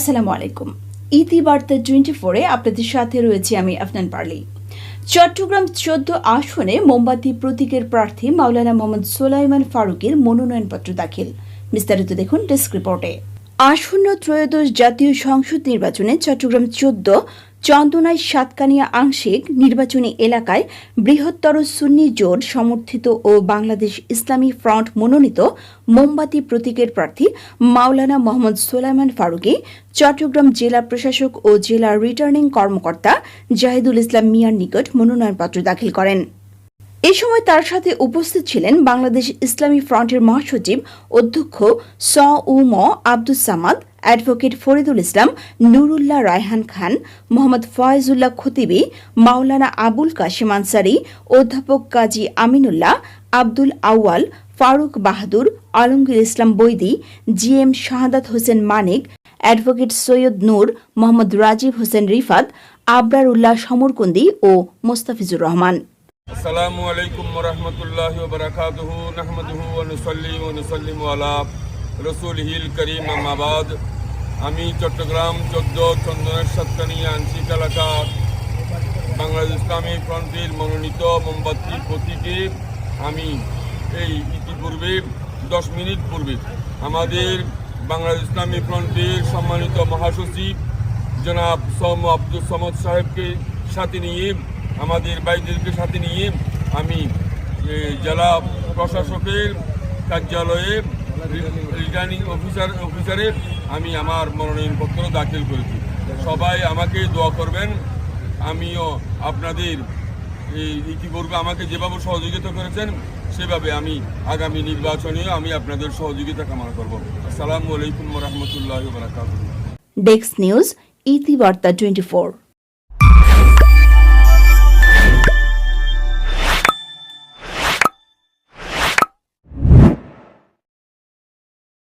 আসসালামু আলাইকুম। ইতিবার্তা 24-এ আপনাদের সাথে রয়েছে আমি আফনান পারলি। চট্টগ্রাম 14 আসনে মোমবাতি প্রতীকের প্রার্থী মাওলানা মোহাম্মদ সোলাইমান ফারুকের মনোনয়নপত্র দাখিল। বিস্তারিত দেখুন ডেস্ক রিপোর্টে। আসন্ন ত্রয়োদশ জাতীয় সংসদ নির্বাচনে চট্টগ্রাম 14 চন্দনাই সাতকানিয়া আংশিক নির্বাচনী এলাকায় বৃহত্তর সুন্নি জোট সমর্থিত ও বাংলাদেশ ইসলামী ফ্রন্ট মনোনীত মোমবাতি প্রতীকের প্রার্থী মাওলানা মোহাম্মদ সোলাইমান ফারুকী চট্টগ্রাম জেলা প্রশাসক ও জেলা রিটার্নিং কর্মকর্তা জাহিদুল ইসলাম মিয়ার নিকট মনোনয়নপত্র দাখিল করেন। এ সময় তার সাথে উপস্থিত ছিলেন বাংলাদেশ ইসলামী ফ্রন্টের মহাসচিব অধ্যক্ষ স.উ.ম. আব্দুস সামাদ, অ্যাডভোকেট ফরিদুল ইসলাম, নুরুল্লাহ রায়হান খান, মোহাম্মদ ফয়েজুল্লাহ খতিবি, মাওলানা আবুল কাশেম আনসারি, অধ্যাপক কাজী আমিনুল্লাহ, আব্দুল আউয়াল, ফারুক বাহাদুর, আলমগীর ইসলাম বৈদি, জি.এম. শাহাদাত হোসেন মানিক, অ্যাডভোকেট সৈয়দ নূর, মোহাম্মদ রাজীব হোসেন রিফাত, আবরার উল্লাহ সমরকুন্দি ও মোস্তাফিজুর রহমান। আসসালামু আলাইকুম ওয়া রাহমাতুল্লাহি ওয়া বারাকাতুহু নাহমাদুহু ওয়া নুসাল্লিমু আলা রাসূলিহিল কারীম আম্মা বাদ। আমি চট্টগ্রাম 14 চন্দনের সাতকানিয়া আংশিক এলাকা বাংলাদেশ ইসলামী ফ্রন্টের মনোনীত মোমবাতি প্রতীকে আমি এই ইতিপূর্বে 10 মিনিট পূর্বে আমাদের বাংলাদেশ ইসলামী ফ্রন্টের সম্মানিত মহাসচিব জনাব স.ম. আব্দুস সামাদ সাহেবকে সাথে নিয়ে আমাদের ভাইদেরকে সাথে নিয়ে আমি জেলা প্রশাসকের কার্যালয়ে রিটার্নিং অফিসারে আমি আমার মনোনয়নপত্র দাখিল করেছি। সবাই আমাকে দোয়া করবেন। আমিও আপনাদের ইতিপূর্বে আমাকে যেভাবে সহযোগিতা করেছেন সেভাবে আমি আগামী নির্বাচনেও আমি আপনাদের সহযোগিতা কামনা করব। আসসালামু আলাইকুম ওয়া রাহমাতুল্লাহি ওয়া বারাকাতুহু। Desk news, Itibarta 24।